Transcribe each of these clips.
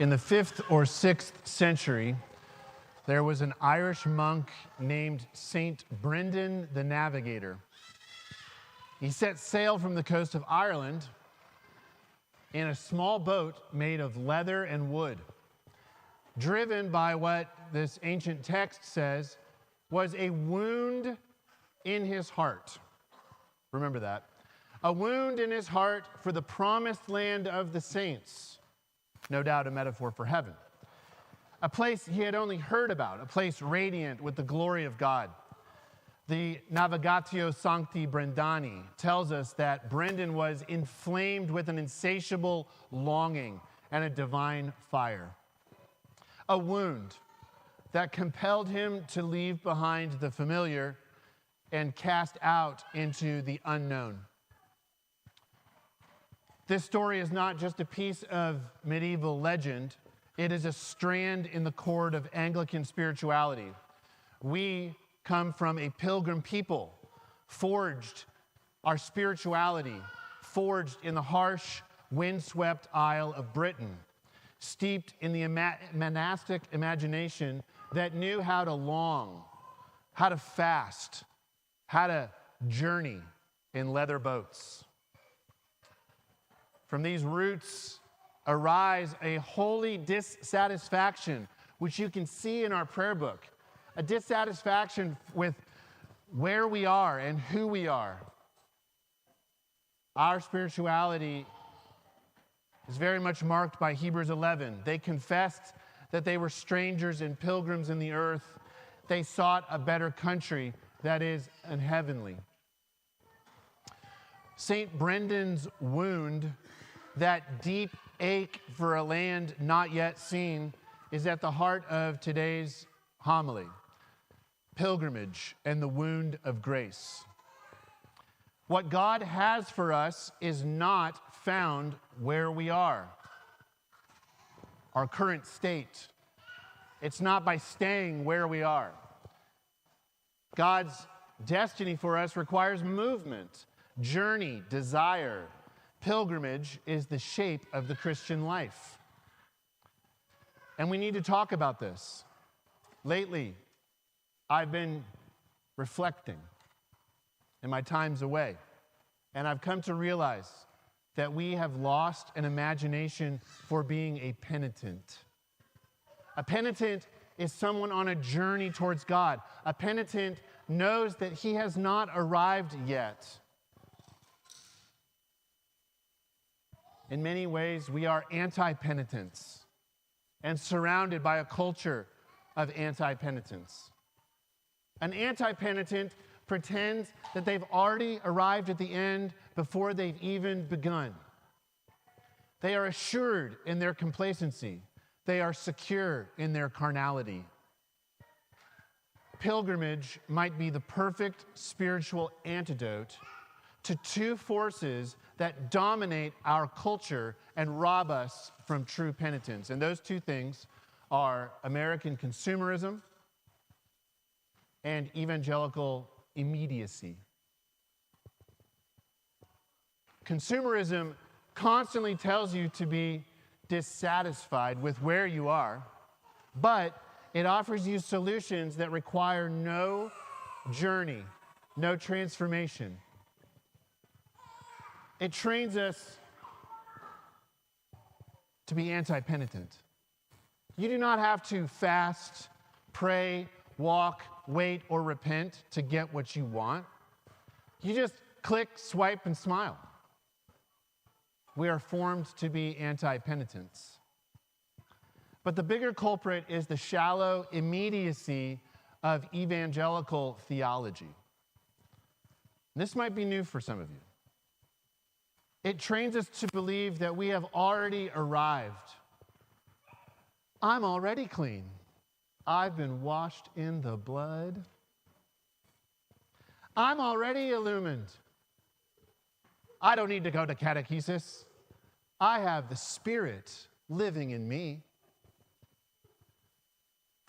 In the 5th or 6th century, there was an Irish monk named Saint Brendan the Navigator. He set sail from the coast of Ireland in a small boat made of leather and wood, driven by what this ancient text says was a wound in his heart. Remember that. A wound in his heart for the promised land of the saints. No doubt a metaphor for heaven. A place he had only heard about, a place radiant with the glory of God. The Navigatio Sancti Brendani tells us that Brendan was inflamed with an insatiable longing and a divine fire. A wound that compelled him to leave behind the familiar and cast out into the unknown. This story is not just a piece of medieval legend. It is a strand in the cord of Anglican spirituality. We come from a pilgrim people, forged our spirituality, forged in the harsh, windswept Isle of Britain, steeped in the monastic imagination that knew how to long, how to fast, how to journey in leather boats. From these roots arise a holy dissatisfaction, which you can see in our prayer book, a dissatisfaction with where we are and who we are. Our spirituality is very much marked by Hebrews 11. They confessed that they were strangers and pilgrims in the earth. They sought a better country that is an heavenly. St. Brendan's wound, that deep ache for a land not yet seen, is at the heart of today's homily. Pilgrimage and the wound of grace. What God has for us is not found where we are, our current state. It's not by staying where we are. God's destiny for us requires movement, journey, desire. Pilgrimage is the shape of the Christian life. And we need to talk about this. Lately, I've been reflecting in my times away, and I've come to realize that we have lost an imagination for being a penitent. A penitent is someone on a journey towards God. A penitent knows that he has not arrived yet. In many ways, we are anti-penitents and surrounded by a culture of anti-penitence. An anti-penitent pretends that they've already arrived at the end before they've even begun. They are assured in their complacency. They are secure in their carnality. Pilgrimage might be the perfect spiritual antidote to two forces that dominate our culture and rob us from true penitence. And those two things are American consumerism and evangelical immediacy. Consumerism constantly tells you to be dissatisfied with where you are, but it offers you solutions that require no journey, no transformation. It trains us to be anti-penitent. You do not have to fast, pray, walk, wait, or repent to get what you want. You just click, swipe, and smile. We are formed to be anti-penitents. But the bigger culprit is the shallow immediacy of evangelical theology. This might be new for some of you. It trains us to believe that we have already arrived. I'm already clean. I've been washed in the blood. I'm already illumined. I don't need to go to catechesis. I have the Spirit living in me.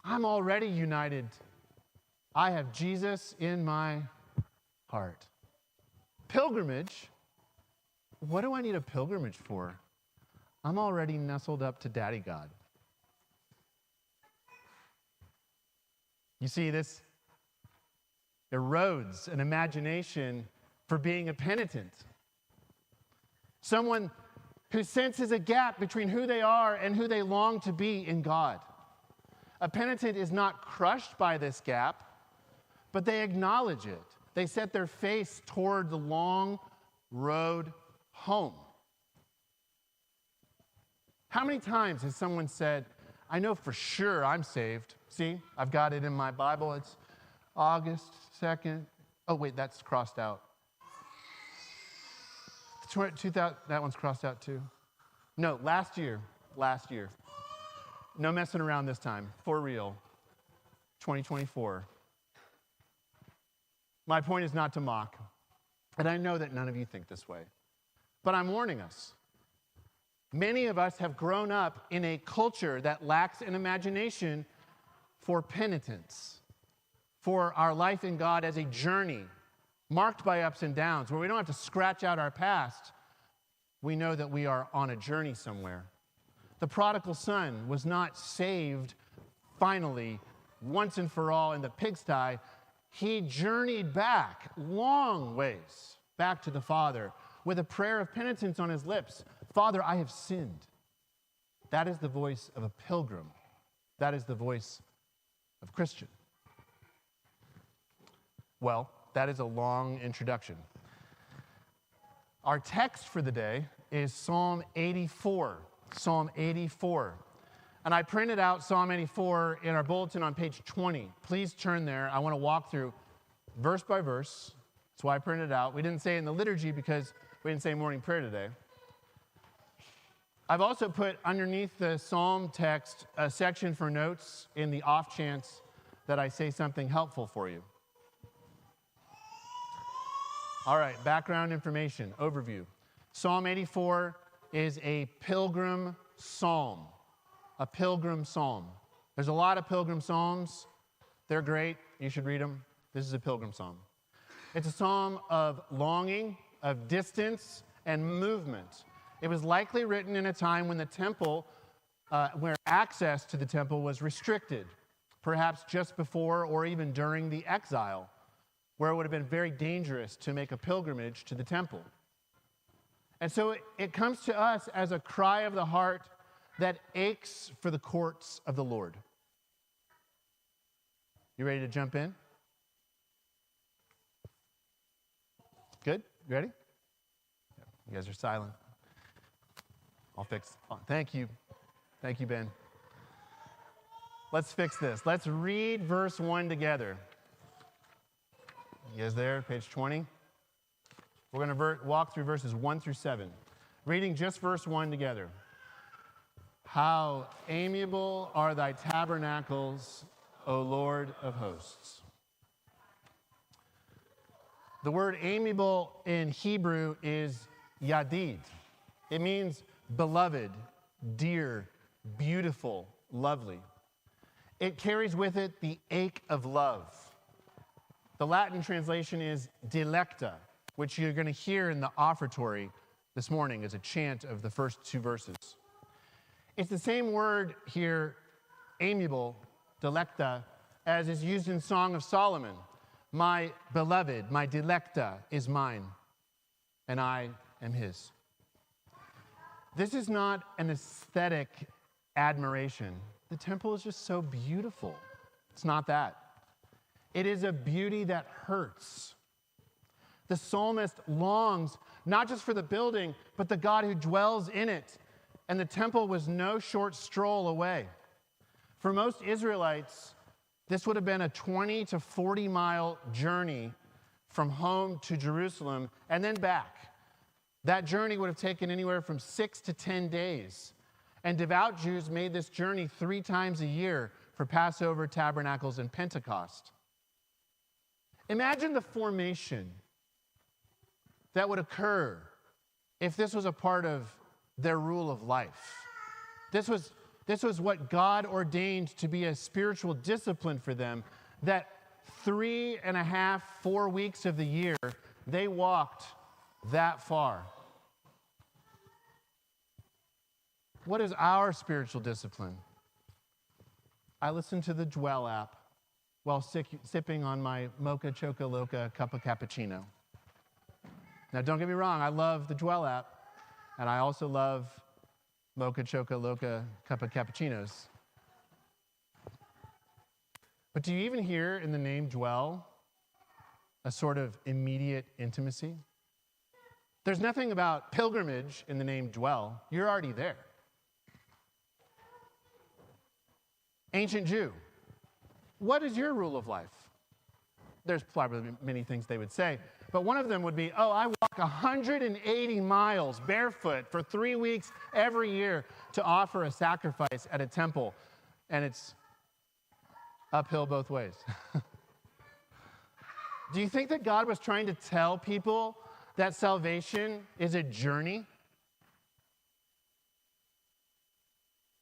I'm already united. I have Jesus in my heart. Pilgrimage. What do I need a pilgrimage for? I'm already nestled up to Daddy God. You see, this erodes an imagination for being a penitent. Someone who senses a gap between who they are and who they long to be in God. A penitent is not crushed by this gap, but they acknowledge it. They set their face toward the long road home. How many times has someone said, I know for sure I'm saved. See, I've got it in my Bible. It's August 2nd. Oh, wait, that's crossed out. 2000, that one's crossed out too. No, last year. No messing around this time, for real. 2024. My point is not to mock, and I know that none of you think this way, but I'm warning us. Many of us have grown up in a culture that lacks an imagination for penitence, for our life in God as a journey marked by ups and downs, where we don't have to scratch out our past. We know that we are on a journey somewhere. The prodigal son was not saved finally, once and for all in the pigsty. He journeyed back, long ways, back to the Father with a prayer of penitence on his lips. Father, I have sinned. That is the voice of a pilgrim. That is the voice of a Christian. Well, that is a long introduction. Our text for the day is Psalm 84. Psalm 84. And I printed out Psalm 84 in our bulletin on page 20. Please turn there. I want to walk through verse by verse. That's why I printed it out. We didn't say it in the liturgy because we didn't say morning prayer today. I've also put underneath the psalm text a section for notes in the off chance that I say something helpful for you. All right, background information, overview. Psalm 84 is a pilgrim psalm. A pilgrim psalm. There's a lot of pilgrim psalms. They're great. You should read them. This is a pilgrim psalm. It's a psalm of longing, of distance, and movement. It was likely written in a time when the temple, where access to the temple was restricted, perhaps just before or even during the exile, where it would have been very dangerous to make a pilgrimage to the temple. And so it comes to us as a cry of the heart that aches for the courts of the Lord. You ready to jump in? Good? You ready? You guys are silent. I'll fix. Oh, thank you. Thank you, Ben. Let's fix this. Let's read verse 1 together. You guys there? Page 20. We're going to walk through verses 1 through 7. Reading just verse 1 together. How amiable are thy tabernacles, O Lord of hosts. The word amiable in Hebrew is yadid. It means beloved, dear, beautiful, lovely. It carries with it the ache of love. The Latin translation is delecta, which you're going to hear in the offertory this morning as a chant of the first two verses. It's the same word here, amiable, delecta, as is used in Song of Solomon. My beloved, my delecta is mine, and I am his. This is not an aesthetic admiration. The temple is just so beautiful. It's not that. It is a beauty that hurts. The psalmist longs not just for the building, but the God who dwells in it. And the temple was no short stroll away. For most Israelites, this would have been a 20 to 40 mile journey from home to Jerusalem and then back. That journey would have taken anywhere from 6 to 10 days. And devout Jews made this journey 3 times a year for Passover, Tabernacles, and Pentecost. Imagine the formation that would occur if this was a part of their rule of life. This was what God ordained to be a spiritual discipline for them, that 3.5, 4 weeks of the year, they walked that far. What is our spiritual discipline? I listen to the Dwell app. while sipping on my Mocha Choca Loca cup of cappuccino. Now, don't get me wrong, I love the Dwell app, and I also love Mocha Choca Loca cup of cappuccinos. But do you even hear in the name Dwell a sort of immediate intimacy? There's nothing about pilgrimage in the name Dwell. You're already there. Ancient Jew, what is your rule of life? There's probably many things they would say, but one of them would be, I walk 180 miles barefoot for 3 weeks every year to offer a sacrifice at a temple, and it's uphill both ways. Do you think that God was trying to tell people that salvation is a journey?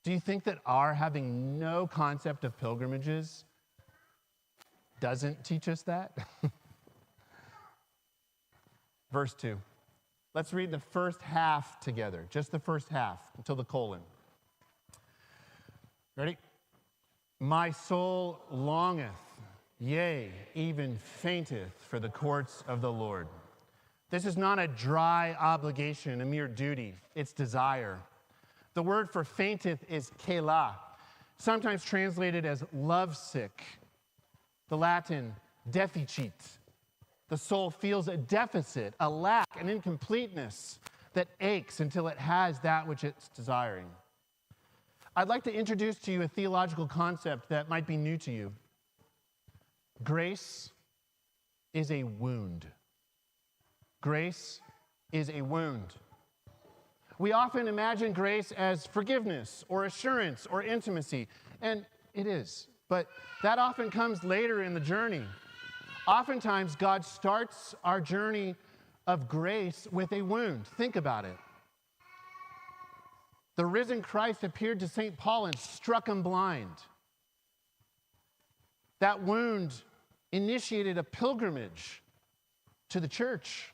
Do you think that our having no concept of pilgrimages doesn't teach us that? Verse 2. Let's read the first half together, just the first half until the colon. Ready? My soul longeth, yea, even fainteth for the courts of the Lord. This is not a dry obligation, a mere duty. It's desire. The word for fainteth is kela, sometimes translated as lovesick. The Latin deficit. The soul feels a deficit, a lack, an incompleteness that aches until it has that which it's desiring. I'd like to introduce to you a theological concept that might be new to you. Grace is a wound. Grace is a wound. We often imagine grace as forgiveness or assurance or intimacy, and it is, but that often comes later in the journey. Oftentimes, God starts our journey of grace with a wound. Think about it. The risen Christ appeared to St. Paul and struck him blind. That wound initiated a pilgrimage to the church.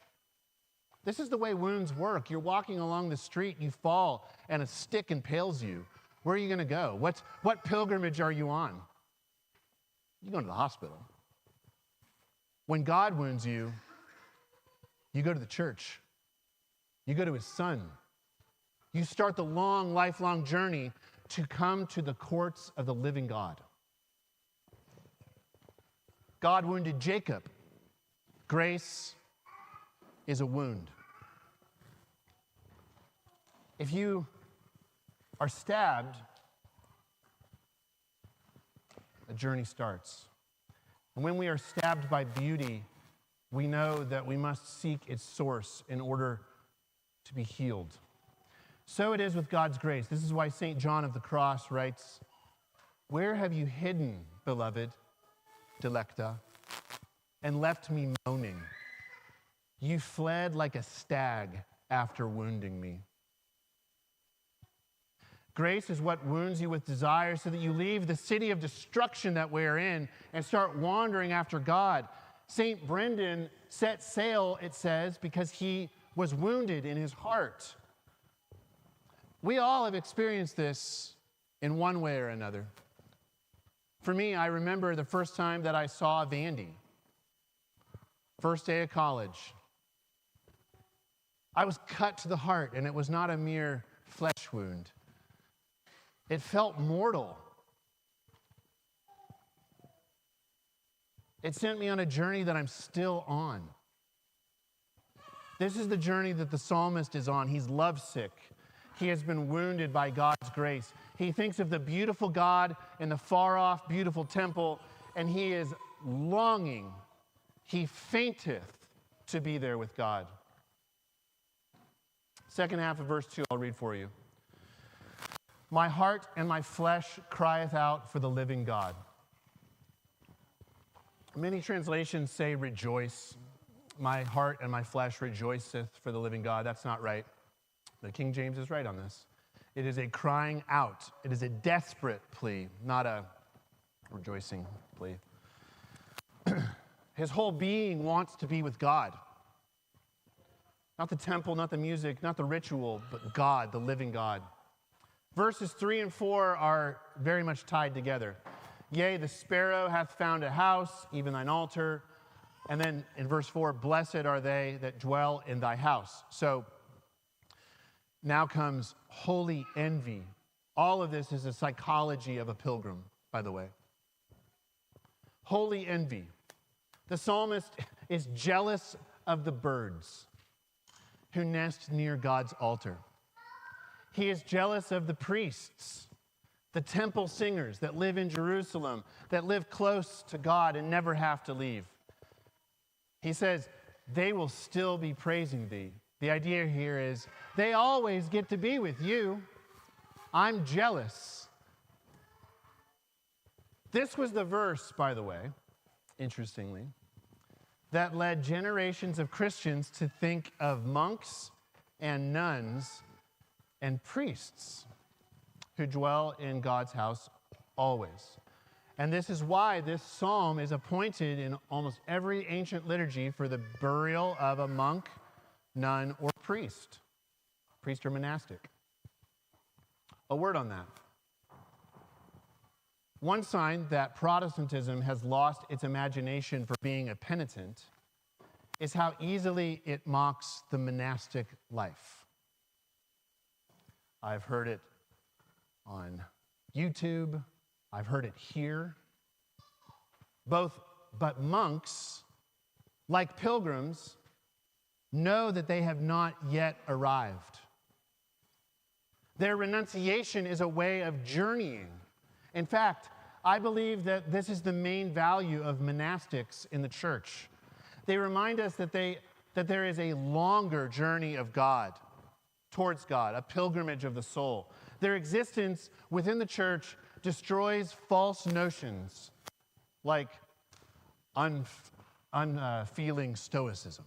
This is the way wounds work. You're walking along the street, you fall, and a stick impales you. Where are you going to go? What pilgrimage are you on? You're going to the hospital. When God wounds you, you go to the church. You go to his son. You start the long, lifelong journey to come to the courts of the living God. God wounded Jacob. Grace is a wound. If you are stabbed, a journey starts. And when we are stabbed by beauty, we know that we must seek its source in order to be healed. So it is with God's grace. This is why St. John of the Cross writes, "Where have you hidden, beloved, delecta, and left me moaning? You fled like a stag after wounding me." Grace is what wounds you with desire so that you leave the city of destruction that we're in and start wandering after God. St. Brendan set sail, it says, because he was wounded in his heart. We all have experienced this in one way or another. For me, I remember the first time that I saw Vandy. First day of college. I was cut to the heart, and it was not a mere flesh wound. It felt mortal. It sent me on a journey that I'm still on. This is the journey that the psalmist is on. He's lovesick. He has been wounded by God's grace. He thinks of the beautiful God in the far-off, beautiful temple, and he is longing. He fainteth to be there with God. Second half of verse 2, I'll read for you. My heart and my flesh crieth out for the living God. Many translations say rejoice. My heart and my flesh rejoiceth for the living God. That's not right. The King James is right on this. It is a crying out. It is a desperate plea, not a rejoicing plea. His whole being wants to be with God. Not the temple, not the music, not the ritual, but God, the living God. Verses 3 and 4 are very much tied together. Yea, the sparrow hath found a house, even thine altar. And then in verse 4, blessed are they that dwell in thy house. So now comes holy envy. All of this is a psychology of a pilgrim, by the way. Holy envy. The psalmist is jealous of the birds who nest near God's altar. He is jealous of the priests, the temple singers that live in Jerusalem, that live close to God and never have to leave. He says, they will still be praising thee. The idea here is, they always get to be with you. I'm jealous. This was the verse, by the way, interestingly, that led generations of Christians to think of monks and nuns and priests who dwell in God's house always. And this is why this psalm is appointed in almost every ancient liturgy for the burial of a monk, nun, or priest or monastic. A word on that. One sign that Protestantism has lost its imagination for being a penitent is how easily it mocks the monastic life. I've heard it on YouTube. I've heard it here. But monks, like pilgrims, know that they have not yet arrived. Their renunciation is a way of journeying. In fact, I believe that this is the main value of monastics in the church. They remind us that there is a longer journey of God, towards God, a pilgrimage of the soul. Their existence within the church destroys false notions like unfeeling stoicism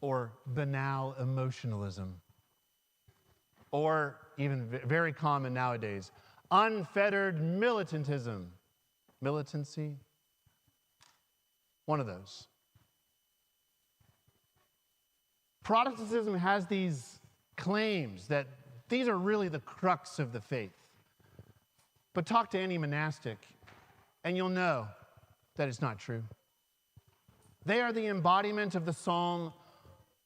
or banal emotionalism, or even very common nowadays, unfettered militantism. Militancy? One of those. Protestantism has these claims that these are really the crux of the faith. But talk to any monastic, and you'll know that it's not true. They are the embodiment of the psalm,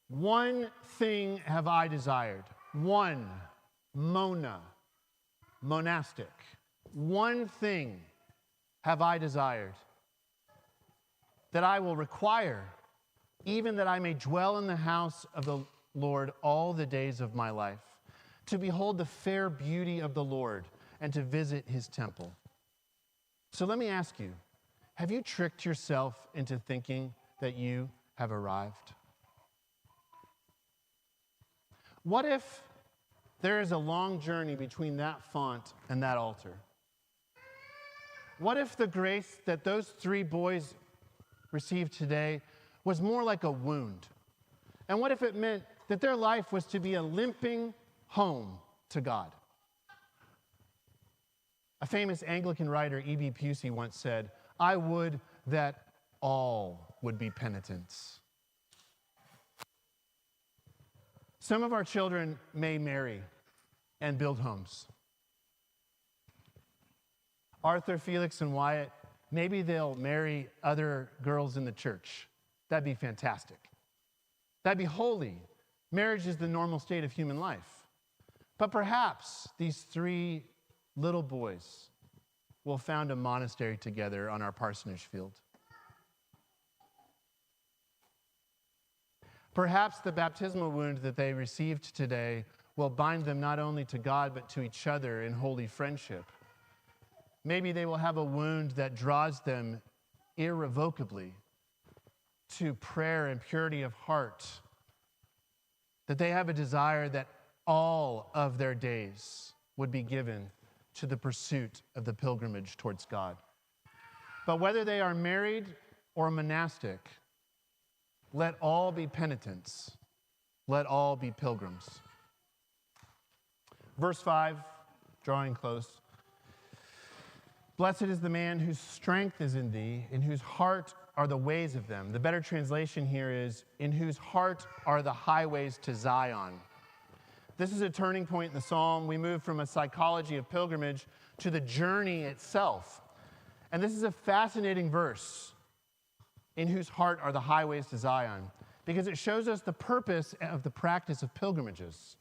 one thing have I desired. One, monastic. One thing have I desired, that I will require, even that I may dwell in the house of the Lord all the days of my life, to behold the fair beauty of the Lord and to visit his temple. So let me ask you, have you tricked yourself into thinking that you have arrived? What if there is a long journey between that font and that altar? What if the grace that those 3 boys received today was more like a wound? And what if it meant that their life was to be a limping home to God? A famous Anglican writer, E.B. Pusey, once said, I would that all would be penitents. Some of our children may marry and build homes. Arthur, Felix, and Wyatt, maybe they'll marry other girls in the church. That'd be fantastic. That'd be holy. Marriage is the normal state of human life. But perhaps these 3 little boys will found a monastery together on our parsonage field. Perhaps the baptismal wound that they received today will bind them not only to God, but to each other in holy friendship. Maybe they will have a wound that draws them irrevocably to prayer and purity of heart, that they have a desire that all of their days would be given to the pursuit of the pilgrimage towards God. But whether they are married or monastic, let all be penitents. Let all be pilgrims. Verse 5, drawing close. Blessed is the man whose strength is in thee, in whose heart are the ways of them. The better translation here is, in whose heart are the highways to Zion. This is a turning point in the psalm. We move from a psychology of pilgrimage to the journey itself. And this is a fascinating verse, in whose heart are the highways to Zion, because it shows us the purpose of the practice of pilgrimages.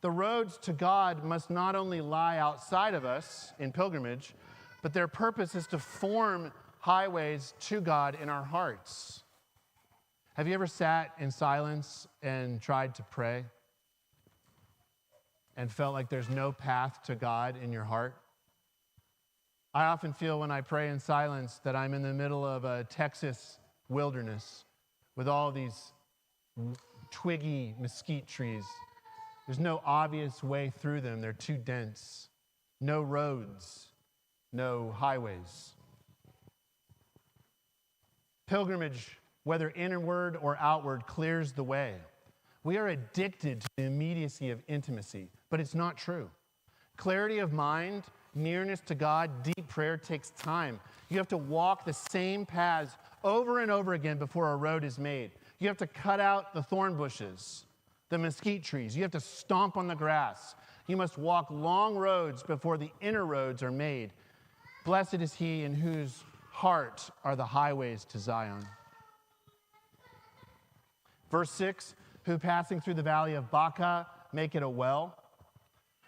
The roads to God must not only lie outside of us in pilgrimage, but their purpose is to form highways to God in our hearts. Have you ever sat in silence and tried to pray and felt like there's no path to God in your heart? I often feel when I pray in silence that I'm in the middle of a Texas wilderness with all these twiggy mesquite trees. There's no obvious way through them. They're too dense. No roads, no highways. Pilgrimage, whether inward or outward, clears the way. We are addicted to the immediacy of intimacy, but it's not true. Clarity of mind, nearness to God, deep prayer takes time. You have to walk the same paths over and over again before a road is made. You have to cut out the thorn bushes, the mesquite trees. You have to stomp on the grass. You must walk long roads before the inner roads are made. Blessed is he in whose heart are the highways to Zion. Verse 6, who passing through the valley of Baca make it a well.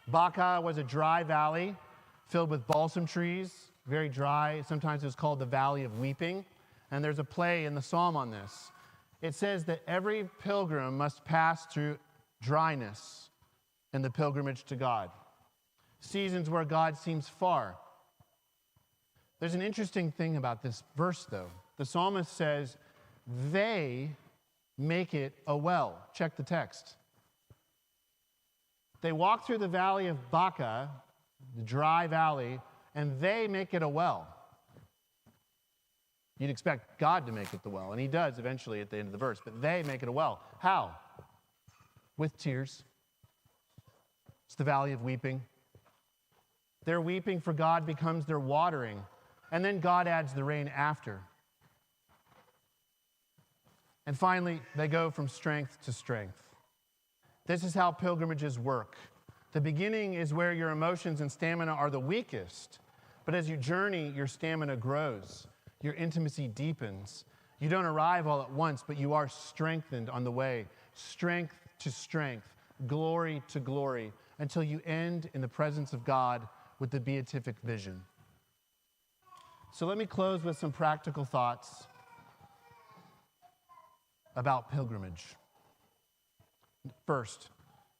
Baca was a dry valley filled with balsam trees, very dry. Sometimes it's called the Valley of Weeping. And there's a play in the psalm on this. It says that every pilgrim must pass through dryness in the pilgrimage to God. Seasons where God seems far. There's an interesting thing about this verse, though. The psalmist says, they make it a well. Check the text. They walk through the valley of Baca, the dry valley, and they make it a well. You'd expect God to make it the well, and he does eventually at the end of the verse, but they make it a well. How? With tears. It's the valley of weeping. Their weeping for God becomes their watering, and then God adds the rain after. And finally, they go from strength to strength. This is how pilgrimages work. The beginning is where your emotions and stamina are the weakest, but as you journey, your stamina grows. Your intimacy deepens. You don't arrive all at once, but you are strengthened on the way. Strength to strength, glory to glory, until you end in the presence of God with the beatific vision. So let me close with some practical thoughts about pilgrimage. First,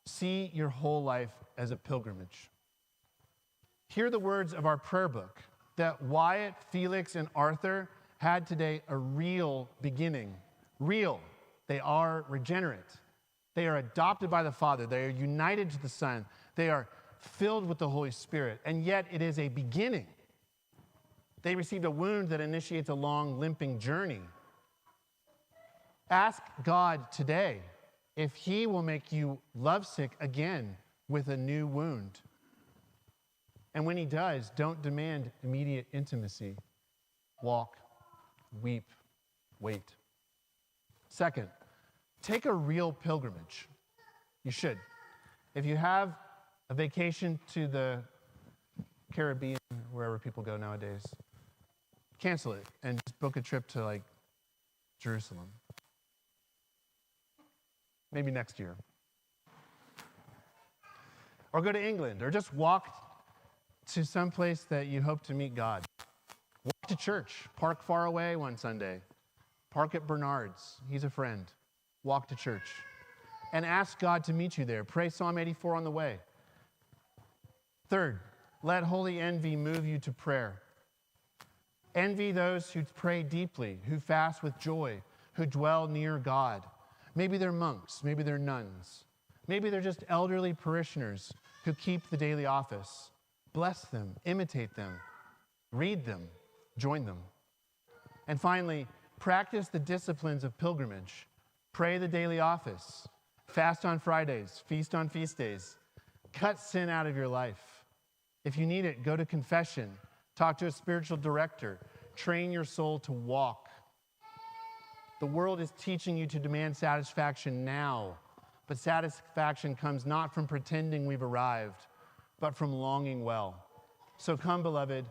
see your whole life as a pilgrimage. Hear the words of our prayer book, that Wyatt, Felix, and Arthur had today a real beginning. Real. They are regenerate. They are adopted by the Father. They are united to the Son. They are filled with the Holy Spirit. And yet it is a beginning. They received a wound that initiates a long, limping journey. Ask God today if he will make you lovesick again with a new wound. And when he does, don't demand immediate intimacy. Walk, weep, wait. Second, take a real pilgrimage. You should. If you have a vacation to the Caribbean, wherever people go nowadays, cancel it and just book a trip to Jerusalem. Maybe next year. Or go to England, or just walk to some place that you hope to meet God. Walk to church. Park far away one Sunday. Park at Bernard's. He's a friend. Walk to church. And ask God to meet you there. Pray Psalm 84 on the way. Third, let holy envy move you to prayer. Envy those who pray deeply, who fast with joy, who dwell near God. Maybe they're monks. Maybe they're nuns. Maybe they're just elderly parishioners who keep the daily office. Bless them, imitate them, read them, join them. And finally, practice the disciplines of pilgrimage. Pray the daily office, fast on Fridays, feast on feast days. Cut sin out of your life. If you need it, go to confession, talk to a spiritual director, train your soul to walk. The world is teaching you to demand satisfaction now, But satisfaction comes not from pretending we've arrived, but from longing well. So come, beloved,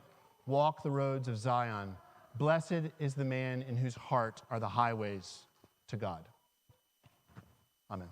walk the roads of Zion. Blessed is the man in whose heart are the highways to God. Amen.